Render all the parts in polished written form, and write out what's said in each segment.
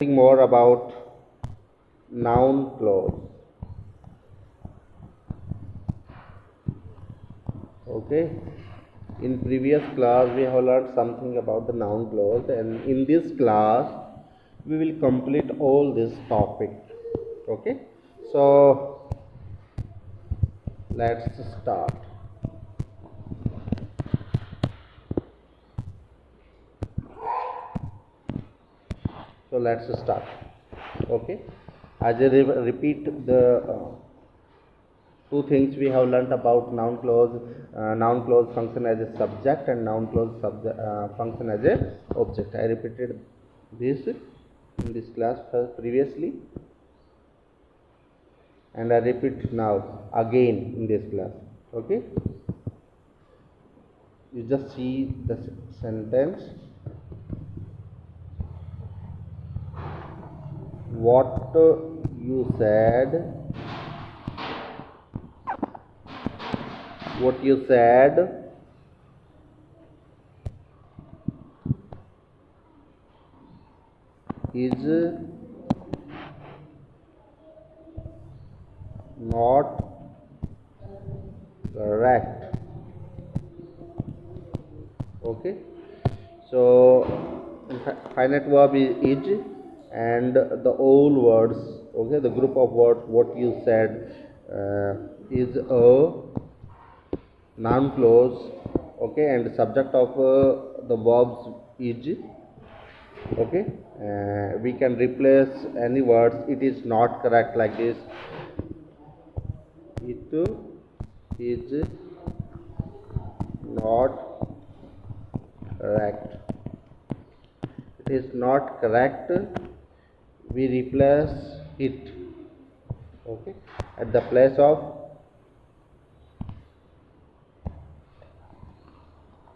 More about noun clause. Okay, in previous class we have learned something about the noun clause, and in this class we will complete all this topic. Okay, so let's start. Okay, as I repeat the two things we have learnt about noun clause. Noun clause function as a subject, and noun clause function as a object. I repeated this in this class previously, and I repeat now again in this class. Okay, you just see the sentence. What you said, what you said is not correct. Okay, so finite verb is, and the all words, okay, the group of words what you said is a noun clause. Okay, and subject of the verbs is. Okay, we can replace any words. It is not correct like this. It is not correct. It is not correct. We replace it. Okay, at the place of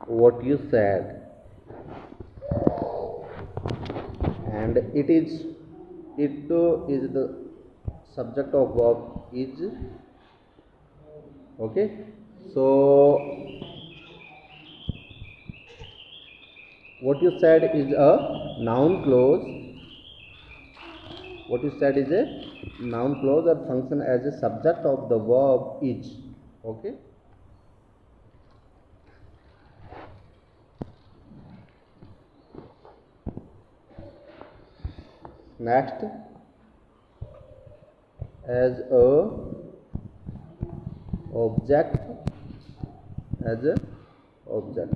what you said, and it is the subject of verb is. Okay, so what you said is a noun clause. What you said is a noun clause that function as a subject of the verb is. Okay, next, as a object, as a object.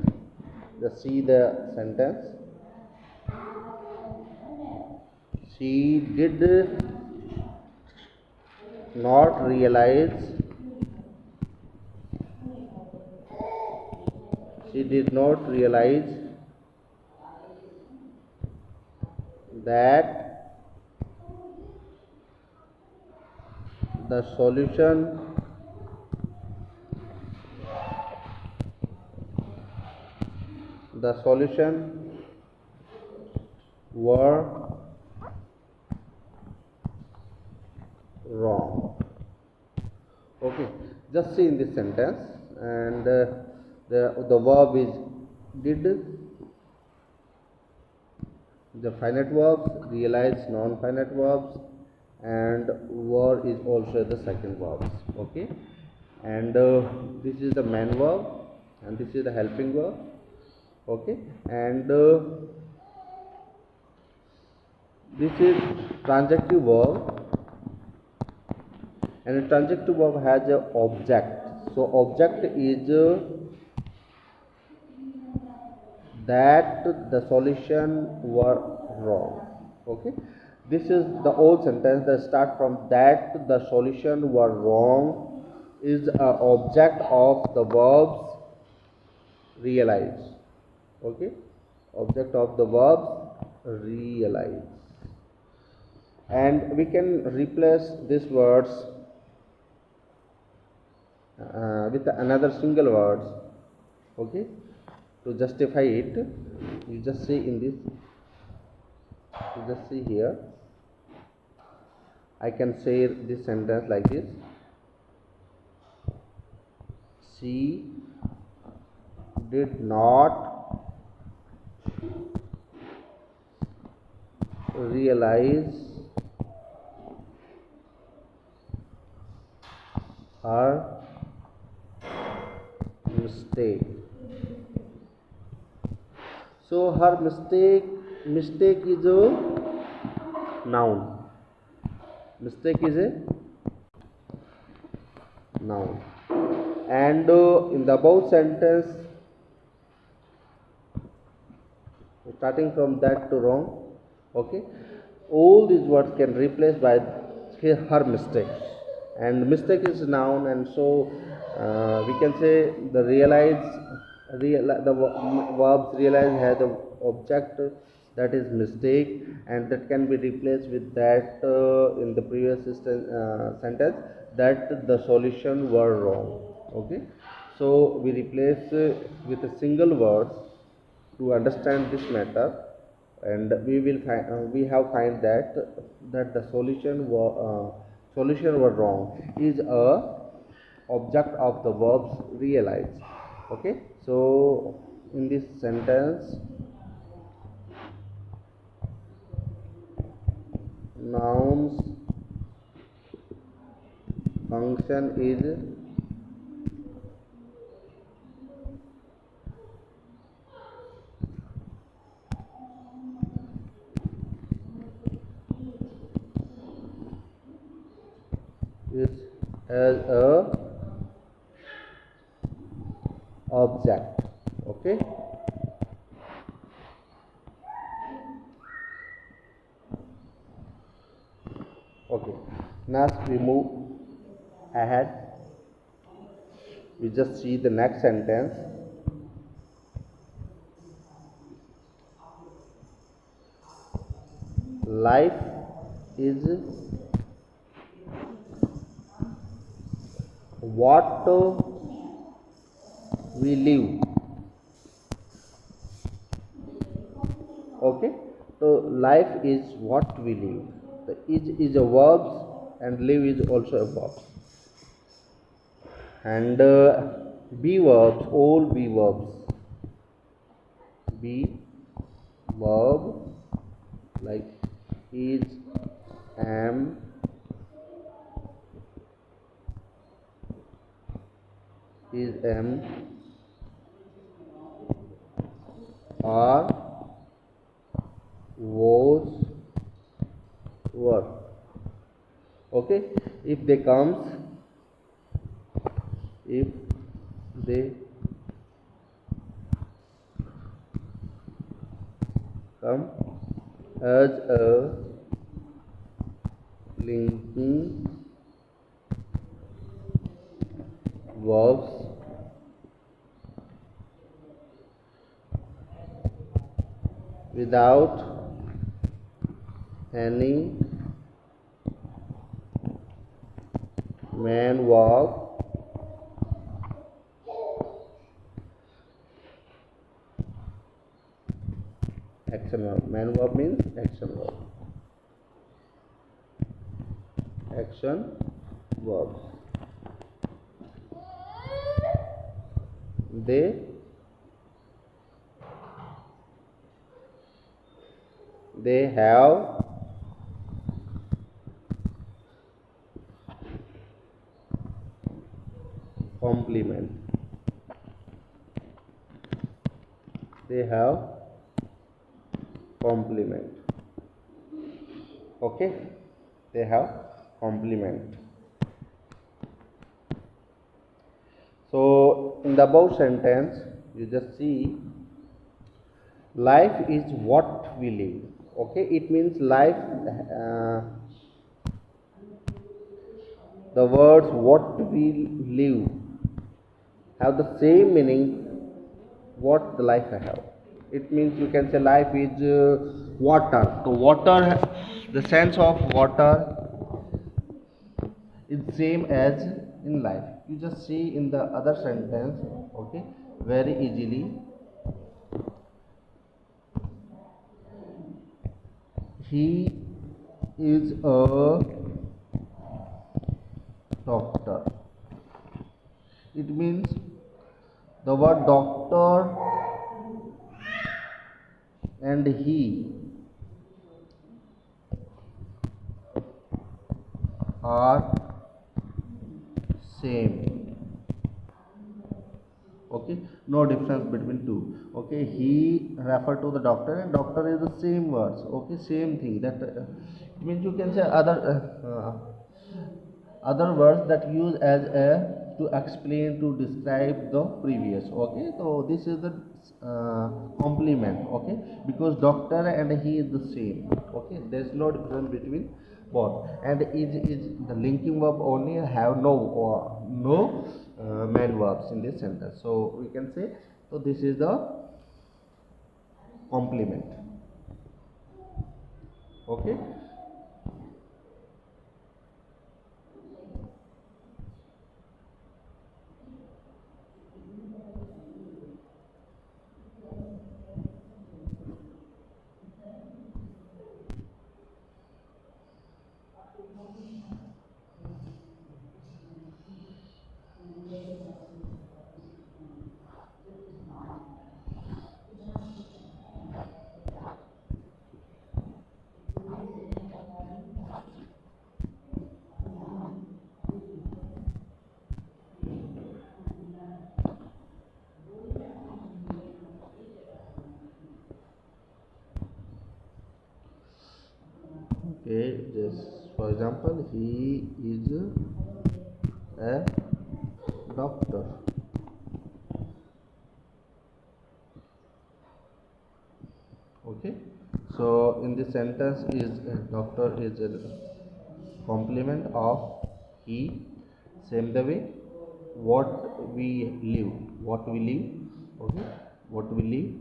Just see the sentence. She did not realize, she did not realize that the solution were wrong. Okay, just see in this sentence, and the verb is did, the finite verbs, realize non-finite verbs, and were is also the second verbs. Okay, and this is the main verb, and this is the helping verb. Okay, and this is transactive verb, and a transactive verb has a object. So object is that the solution were wrong. Okay, this is the old sentence that start from that the solution were wrong is a object of the verbs realize. Okay, object of the verbs realize, and we can replace these words with another single words. Okay, to justify it, you just see in this, you just see here, I can say this sentence like this: she did not realize her mistake. So her mistake is a noun. Mistake is a noun. And in the above sentence, starting from that to wrong, okay, all these words can replace by her mistake, and mistake is noun, and so we can say the verbs realize has the object, that is mistake, and that can be replaced with that in the previous sentence, that the solution were wrong. Okay, so we replace with a single word to understand this matter, and we have find that the solution were wrong is a object of the verbs realize. Okay, so in this sentence, nouns function is as a object. Okay, okay, now we move ahead. We just see the next sentence. Life is what we live. Okay, so life is what we live. The is a verb, and live is also a verb, and be verbs, all be verbs, be verb like is, am, are, was, were. Okay, if they come as a linking verbs without any main verb, action verb. Main verb means action verb. Action verbs. They have complement. They have complement. Okay, they have complement. So in the above sentence, you just see life is what we live. Okay, it means life, the words what we live have the same meaning what the life have. It means you can say life is water. So water, the sense of water is same as in life. You just see in the other sentence, okay, very easily. He is a doctor. It means the word doctor and he are same. Okay, no difference between two. Okay, he referred to the doctor and doctor is the same words. Okay, same thing. That means you can say other words that use as a to explain, to describe the previous. Okay, so this is the complement. Okay, because doctor and he is the same. Okay, there is no difference between both, and is the linking verb only, have no or no main verbs in this sentence. So we can say, so this is the complement. Okay. Okay, just for example, he is a doctor. Okay, so in this sentence is doctor is a complement of he. Same the way, what we live, okay, what we live,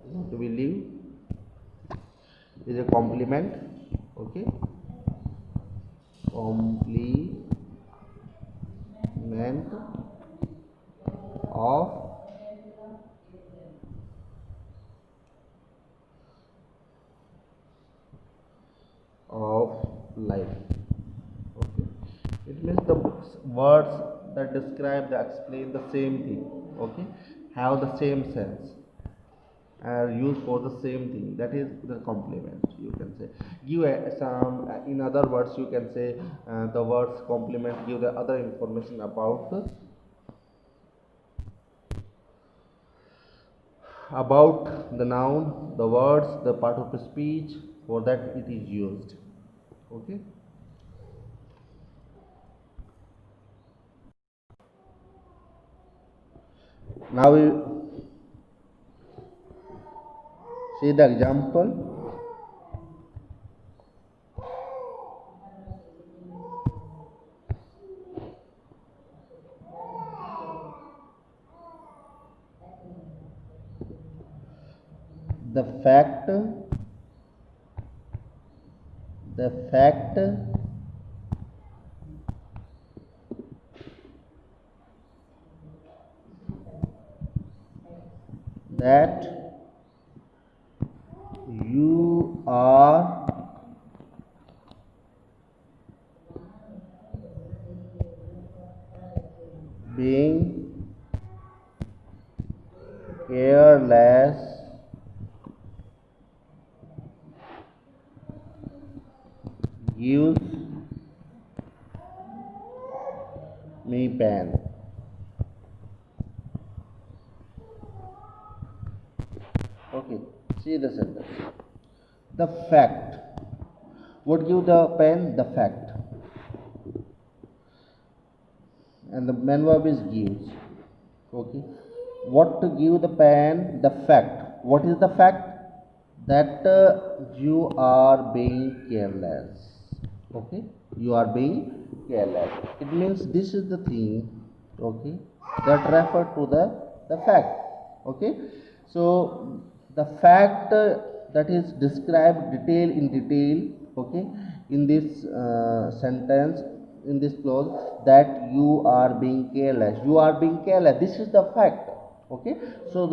what we live is a complement. Okay, complement of life. Okay, it means the words that describe, that explain the same thing. Okay, have the same sense, are used for the same thing. That is the complement, you can say. Give some in other words, you can say the words complement give the other information about the noun, the words, the part of the speech for that it is used. Okay, now we see the example. The fact, the fact that you are being careless gives me pain. Okay, see the sentence. The fact. What give the pain? The fact. And the main verb is gives. Okay. What to give the pain? The fact. What is the fact? That you are being careless. Okay. You are being careless. It means this is the thing. Okay. That refer to the fact. Okay. So the fact that is described detail in detail. Okay. In this sentence, in this clause, that you are being careless. You are being careless. This is the fact. Okay, so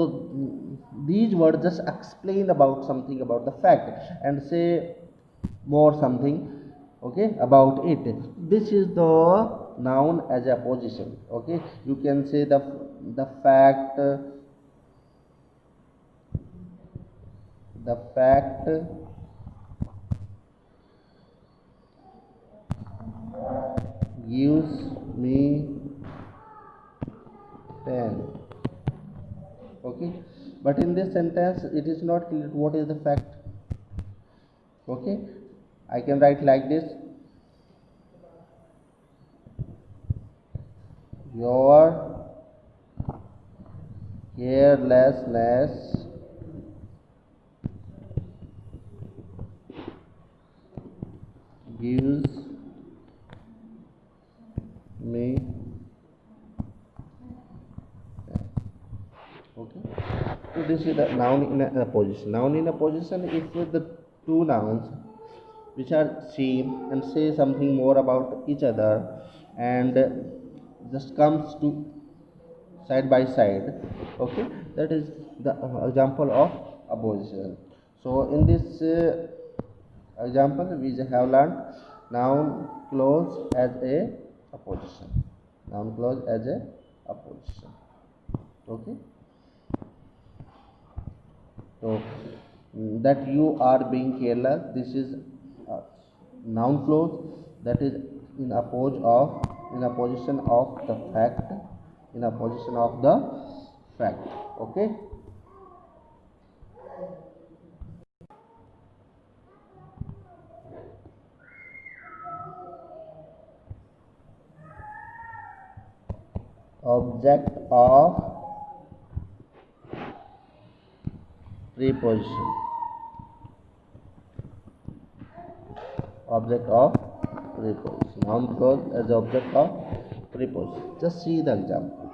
these words just explain about something about the fact and say more something, okay, about it. This is the noun as a position. Okay, you can say the fact The fact gives me 10. Okay, but in this sentence it is not clear what is the fact. Okay, I can write like this: your carelessness gives me. Okay, so this is the noun in a position. Noun in a position is with the two nouns which are same and say something more about each other, and just comes to side by side. Okay, that is the example of a position. So in this example we have learned noun clause as a opposition. Noun clause as a opposition. Okay, so that you are being careless, this is noun clause that is in opposition of the fact, in opposition of the fact. Okay, object of preposition. Object of preposition. Noun clause as object of preposition. Just see the example.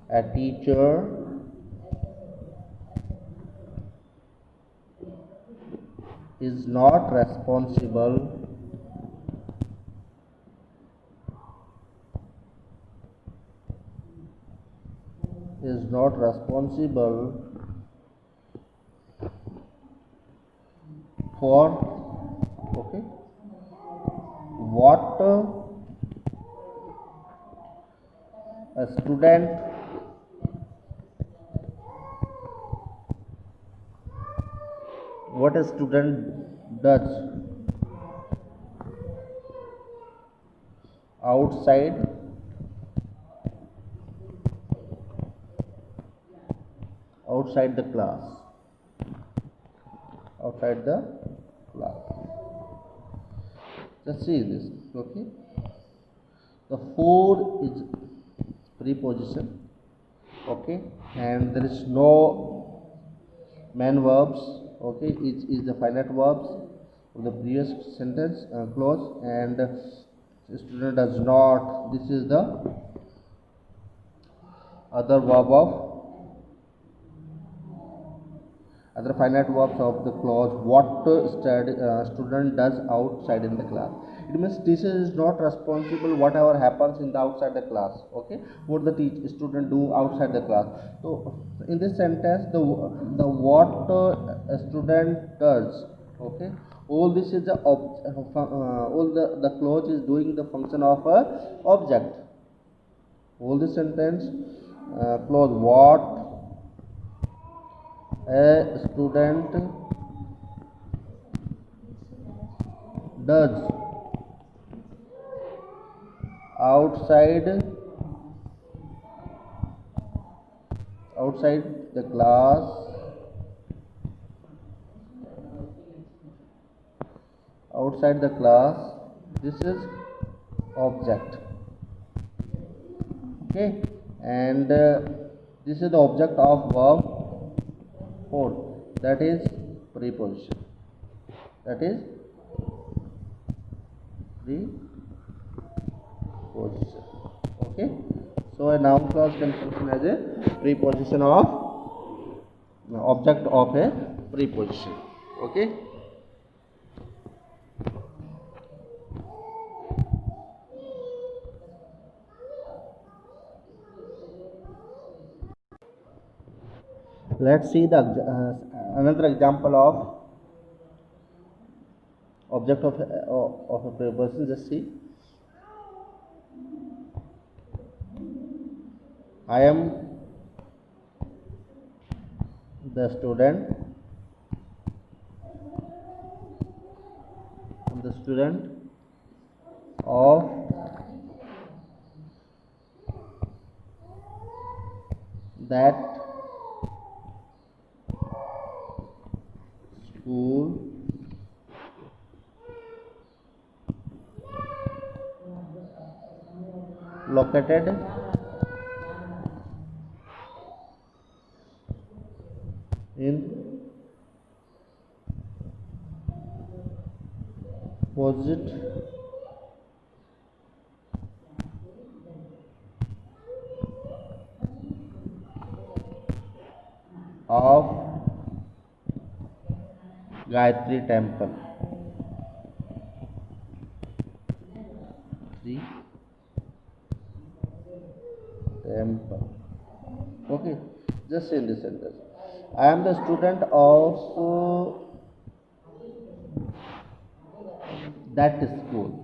A teacher is not responsible for, okay, what a student does outside outside the class. Outside the class. Just see this. Okay, the for is preposition. Okay, and there is no main verbs. Okay, it is the finite verbs of the previous sentence clause, and student does not, this is the other verb of other finite verbs of the clause what student does outside in the class. It means teacher is not responsible whatever happens in the outside the class. Okay, what the student do outside the class. So in this sentence the what a student does. Okay, all this is the all the clause is doing the function of a object. All the sentence clause what a student does outside the class, this is object. Okay, and this is the object of verb 4, that is preposition. That is preposition. Okay, so a noun clause can function as a preposition of object of a preposition. Okay, let's see the another example of object of a preposition. Just see, I am the student of that school located in opposite of Gayatri Temple. The temple. Okay, just in this sentence. I am the student of that school.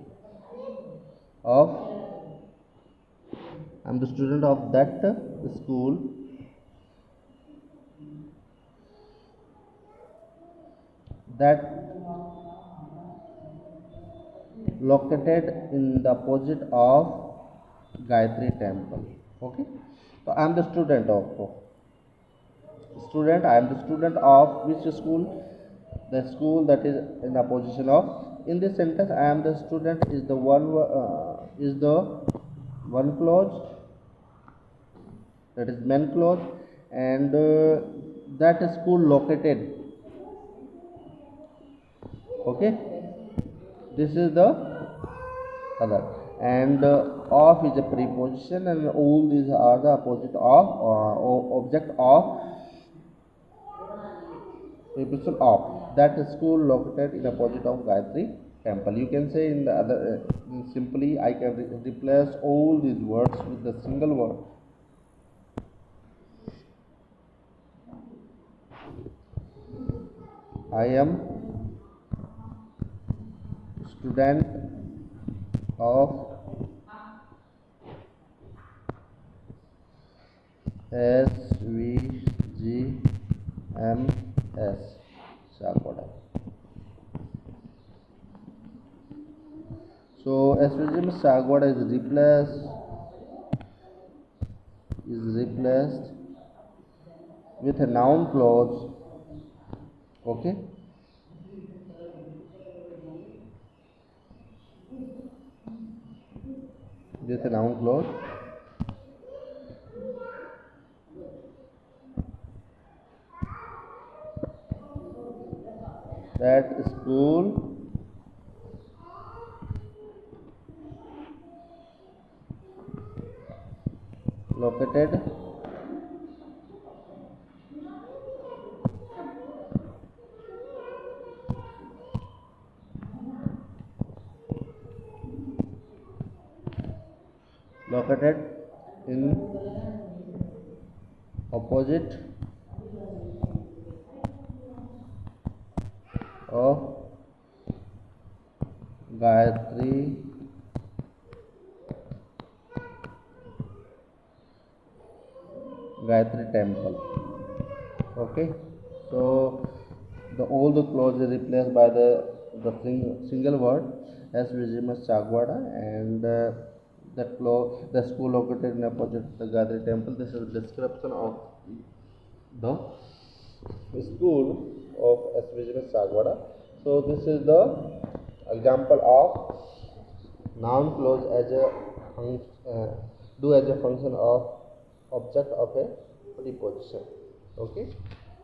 I am the student of that school that located in the opposite of Gayatri Temple. Okay, so I am the student of student. I am the student of which school? The school that is in the position of. In this sentence, I am the student is the one clause, that is main clause, and that school located. Okay, this is the other, and of is a preposition, and all these are the opposite of object of preposition of that school located in opposite of Gayatri Temple. You can say in the other simply I can replace all these words with the single word. I am student of SVGMS Sagwada. So SVGMS Sagwada is replaced with a noun clause. Okay, with a noun clause. That school located in opposite of Gayatri Temple. Okay, so all the clause is replaced by the single word SVGMS Sagwada, and the school located in opposite the Gayatri Temple. This is a description of the school of SVGMS Sagwada. So this is the example of noun clause as a do as a function of object of a preposition. Okay,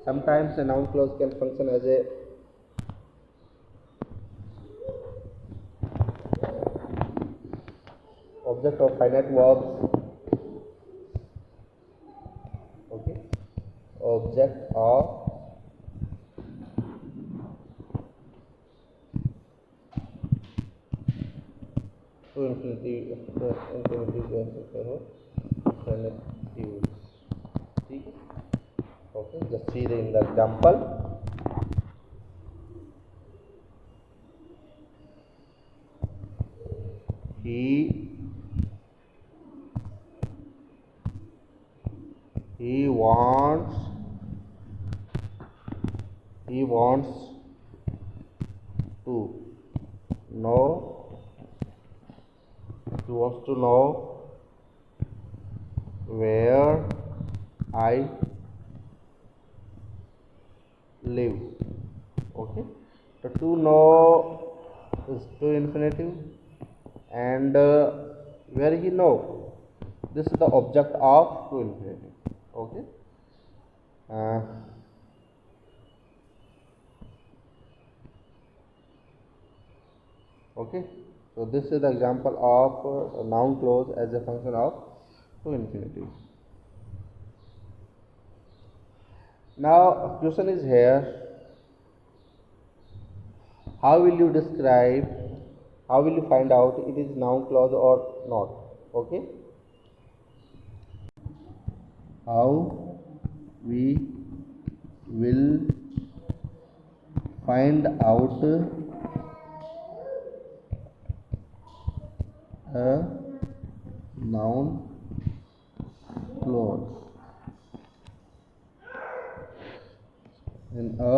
sometimes a noun clause can function as a object of finite verbs. Okay, object of to infinitive okay, just see in the example. He wants he wants to know where I live. Okay, so to know is to infinitive, and where he know, this is the object of to infinitive. Okay, uh, okay, so this is the example of noun clause as a function of to infinitive. Now question is here, how will you describe, how will you find out it is noun clause or not? Okay, how we will find out a noun clause in a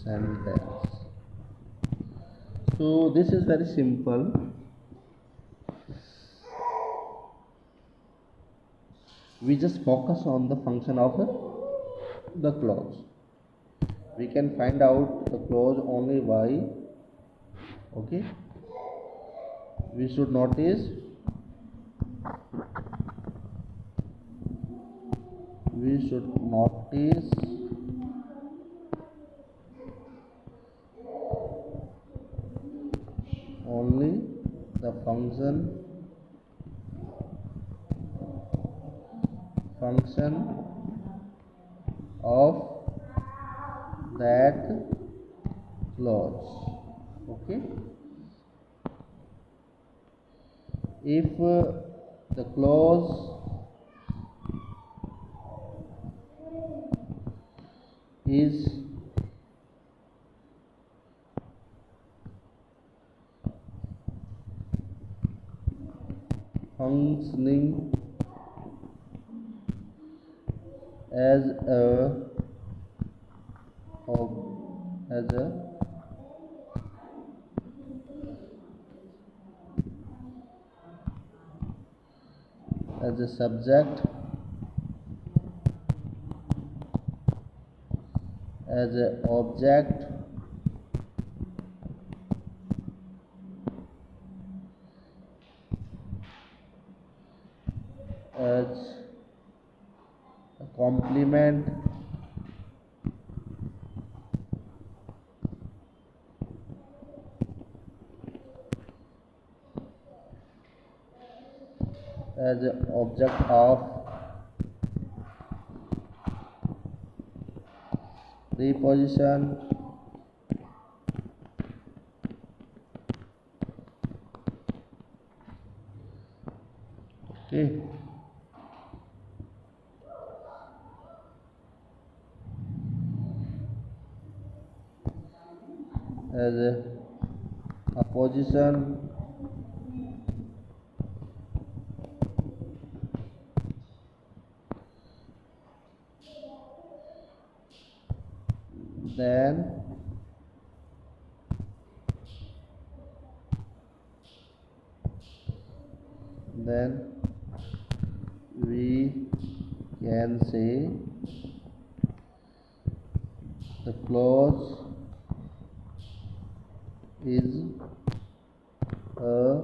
sentence. So this is very simple. We just focus on the function of the clause. We can find out the clause only by, okay, we should notice only the function of that clause. Okay, if the clause is functioning as a subject, as an object, as a complement, as an object of preposition, okay, as a position, then we can say the clause is a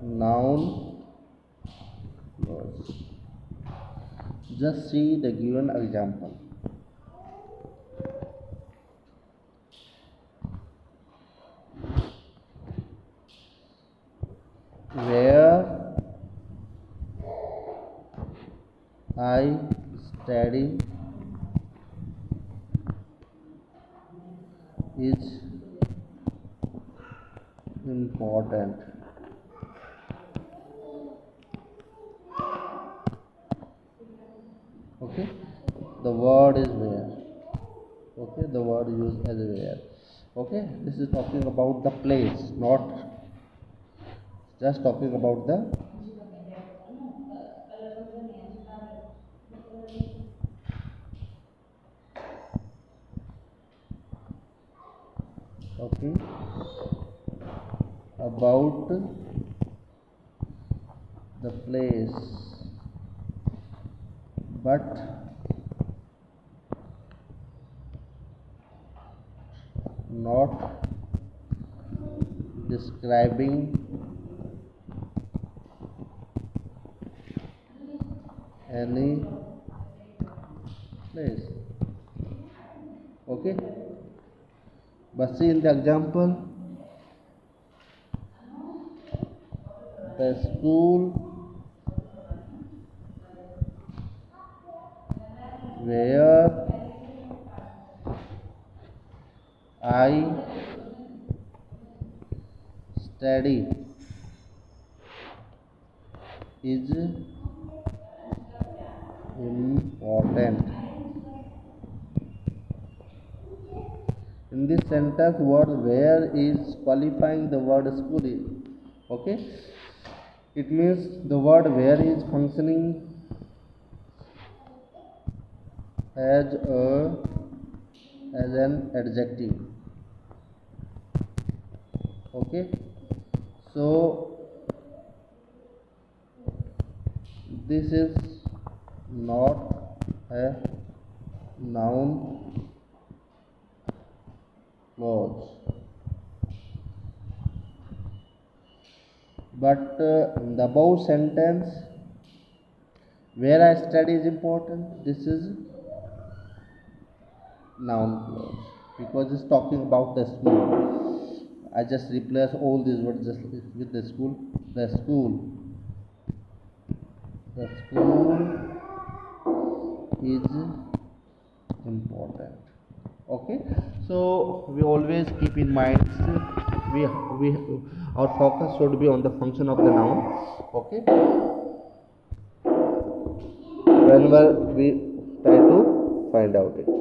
noun clause. Just see the given example. Where I study is important. Okay, the word is where. Okay, the word used as where. Okay, this is talking about the place, not just talking about the talking about the place, but not describing any place. Okay, but see in the example, the school where I study is important. In this sentence, word where is qualifying the word school. Okay, it means the word where is functioning as an adjective. Okay, so this is not a noun clause, but the above sentence where I study is important. This is noun clause because it's talking about the school. I just replace all these words just with the school. The school. The school is important. Okay, so we always keep in mind we our focus should be on the function of the noun. Okay, whenever we try to find out it.